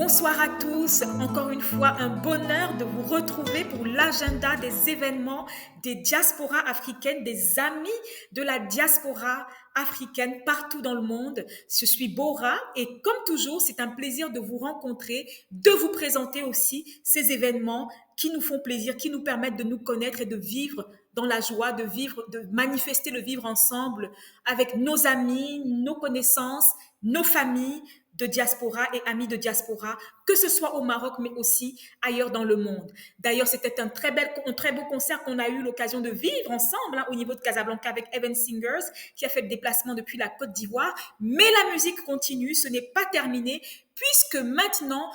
Bonsoir à tous, encore une fois un bonheur de vous retrouver pour l'agenda des événements des diasporas africaines, des amis de la diaspora africaine partout dans le monde. Je suis Bora et comme toujours, c'est un plaisir de vous rencontrer, de vous présenter aussi ces événements qui nous font plaisir, qui nous permettent de nous connaître et de vivre dans la joie, de vivre, de manifester le vivre ensemble avec nos amis, nos connaissances, nos familles de diaspora et amis de diaspora, que ce soit au Maroc, mais aussi ailleurs dans le monde. D'ailleurs, c'était un très beau concert qu'on a eu l'occasion de vivre ensemble au niveau de Casablanca avec Evan Singers, qui a fait le déplacement depuis la Côte d'Ivoire. Mais la musique continue, ce n'est pas terminé, puisque maintenant,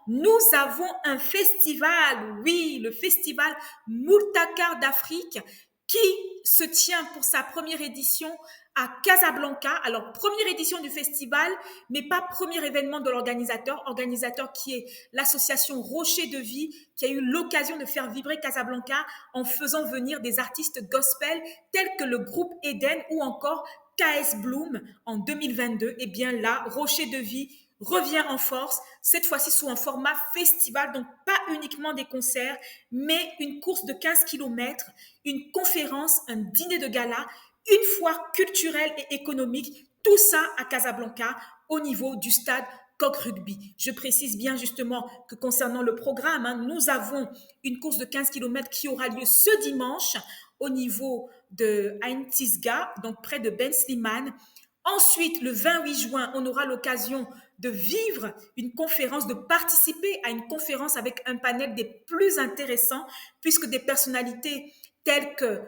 nous avons un festival, oui, le festival Moultakar d'Afrique, qui se tient pour sa première édition à Casablanca. Alors, première édition du festival, mais pas premier événement de organisateur qui est l'association Rocher de Vie, qui a eu l'occasion de faire vibrer Casablanca en faisant venir des artistes gospel tels que le groupe Eden ou encore KS Bloom en 2022. Et bien là, Rocher de Vie revient en force, cette fois-ci sous un format festival, donc pas uniquement des concerts, mais une course de 15 kilomètres, une conférence, un dîner de gala, une foire culturelle et économique, tout ça à Casablanca au niveau du stade Coq Rugby. Je précise bien justement que concernant le programme, nous avons une course de 15 kilomètres qui aura lieu ce dimanche au niveau de Ain Tisga, donc près de Ben Slimane. Ensuite, le 28 juin, on aura l'occasion de vivre une conférence, de participer à une conférence avec un panel des plus intéressants, puisque des personnalités telles que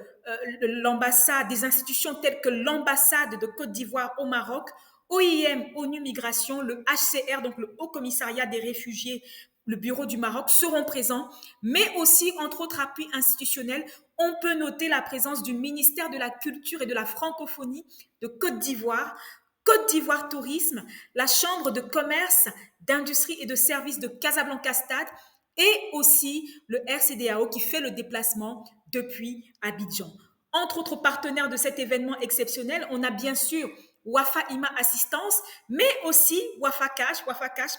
l'ambassade, des institutions telles que l'ambassade de Côte d'Ivoire au Maroc, OIM, ONU Migration, le HCR, donc le Haut Commissariat des réfugiés, le Bureau du Maroc seront présents, mais aussi, entre autres appuis institutionnels, on peut noter la présence du ministère de la Culture et de la Francophonie de Côte d'Ivoire, Côte d'Ivoire Tourisme, la Chambre de commerce, d'industrie et de services de Casablanca Stade et aussi le RCDAO qui fait le déplacement depuis Abidjan. Entre autres partenaires de cet événement exceptionnel, on a bien sûr Wafa Ima Assistance, mais aussi Wafa Cash,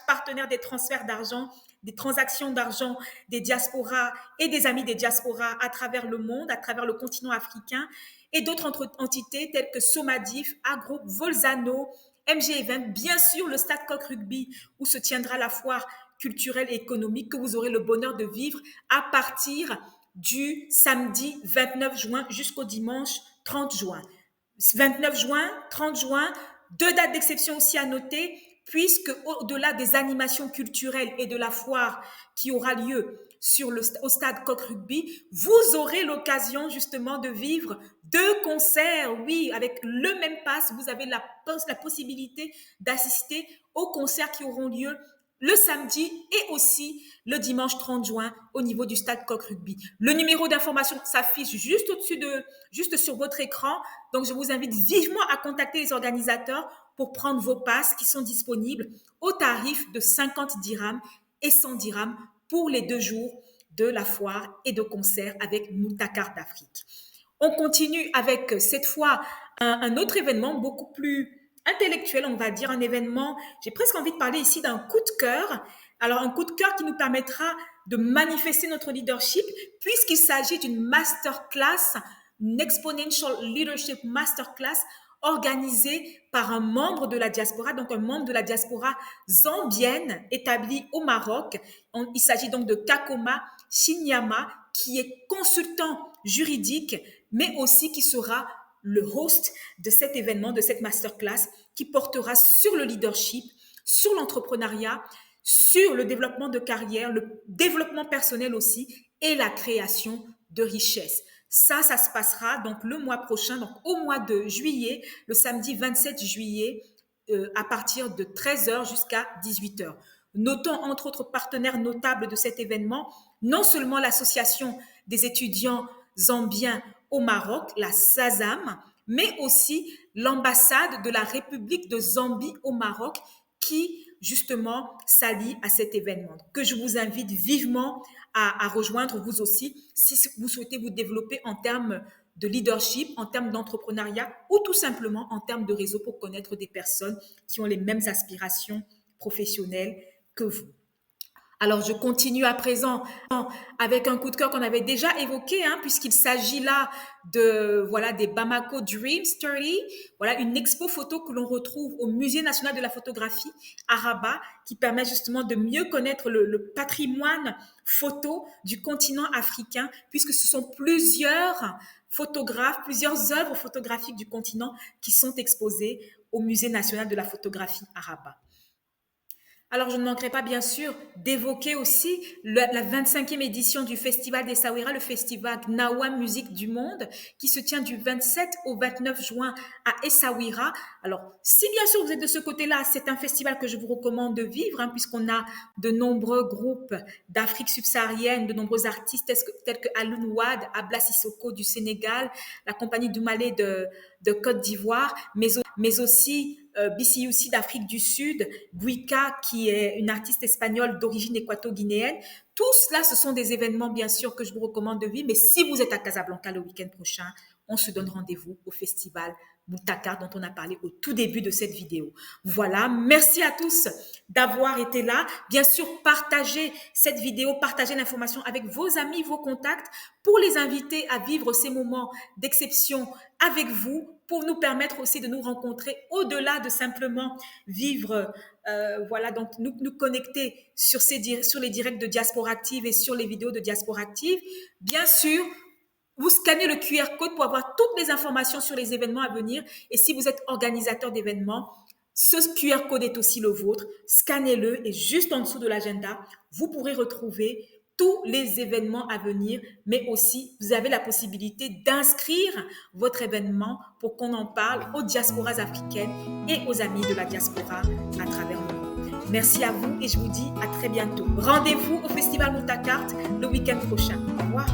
partenaire des transferts d'argent, des transactions d'argent des diasporas et des amis des diasporas à travers le monde, à travers le continent africain, et d'autres entités telles que Somadif, Agroup, Volzano, MG Event, bien sûr le Stade Coq Rugby où se tiendra la foire culturelle et économique que vous aurez le bonheur de vivre à partir du samedi 29 juin jusqu'au dimanche 30 juin. 29 juin, 30 juin, deux dates d'exception aussi à noter, puisque au-delà des animations culturelles et de la foire qui aura lieu au stade Coq Rugby, vous aurez l'occasion justement de vivre deux concerts. Oui, avec le même pass, vous avez la possibilité d'assister aux concerts qui auront lieu le samedi et aussi le dimanche 30 juin au niveau du stade Coq Rugby. Le numéro d'information s'affiche juste sur votre écran. Donc, je vous invite vivement à contacter les organisateurs pour prendre vos passes qui sont disponibles au tarif de 50 dirhams et 100 dirhams pour les 2 jours de la foire et de concert avec Moultakar d'Afrique. On continue avec cette fois un autre événement beaucoup plus intellectuel, on va dire, un événement, j'ai presque envie de parler ici d'un coup de cœur. Alors, un coup de cœur qui nous permettra de manifester notre leadership puisqu'il s'agit d'une masterclass, une Exponential Leadership Masterclass organisée par un membre de la diaspora, donc un membre de la diaspora zambienne établi au Maroc. Il s'agit donc de Kakoma Shinyama, qui est consultant juridique, mais aussi qui sera le host de cet événement, de cette masterclass, qui portera sur le leadership, sur l'entrepreneuriat, sur le développement de carrière, le développement personnel aussi, et la création de richesses. Ça se passera donc le mois prochain, donc au mois de juillet, le samedi 27 juillet, à partir de 13h jusqu'à 18h. Notons entre autres partenaires notables de cet événement, non seulement l'association des étudiants zambiens au Maroc, la SAZAM, mais aussi l'ambassade de la République de Zambie au Maroc qui justement s'allie à cet événement, que je vous invite vivement à rejoindre vous aussi si vous souhaitez vous développer en termes de leadership, en termes d'entrepreneuriat ou tout simplement en termes de réseau pour connaître des personnes qui ont les mêmes aspirations professionnelles que vous. Alors, je continue à présent avec un coup de cœur qu'on avait déjà évoqué, hein, puisqu'il s'agit là de voilà des Bamako Dreams 30, voilà une expo photo que l'on retrouve au Musée national de la photographie à Rabat, qui permet justement de mieux connaître le patrimoine photo du continent africain, puisque ce sont plusieurs photographes, plusieurs œuvres photographiques du continent qui sont exposées au Musée national de la photographie à Rabat. Alors, je ne manquerai pas, bien sûr, d'évoquer aussi la 25e édition du Festival des Essaouira, le festival Gnawa Musique du Monde, qui se tient du 27 au 29 juin à Essaouira. Alors, si bien sûr vous êtes de ce côté-là, c'est un festival que je vous recommande de vivre, hein, puisqu'on a de nombreux groupes d'Afrique subsaharienne, de nombreux artistes tels que Alun Wad, Abla Sissoko du Sénégal, la compagnie Doumalé de Côte d'Ivoire, mais aussi BCUC d'Afrique du Sud, Guika qui est une artiste espagnole d'origine équato-guinéenne. Tout cela, ce sont des événements bien sûr que je vous recommande de vivre, mais si vous êtes à Casablanca le week-end prochain, on se donne rendez-vous au festival Moutakar dont on a parlé au tout début de cette vidéo. Voilà, merci à tous d'avoir été là. Bien sûr, partagez cette vidéo, partagez l'information avec vos amis, vos contacts pour les inviter à vivre ces moments d'exception avec vous, pour nous permettre aussi de nous rencontrer au-delà de simplement vivre, voilà, donc nous connecter sur les directs de Diaspora Active et sur les vidéos de Diaspora Active. Bien sûr, vous scannez le QR code pour avoir toutes les informations sur les événements à venir. Et si vous êtes organisateur d'événements, ce QR code est aussi le vôtre. Scannez-le et juste en dessous de l'agenda, vous pourrez retrouver tous les événements à venir, mais aussi vous avez la possibilité d'inscrire votre événement pour qu'on en parle aux diasporas africaines et aux amis de la diaspora à travers le monde. Merci à vous et je vous dis à très bientôt. Rendez-vous au Festival Moutakart le week-end prochain. Au revoir.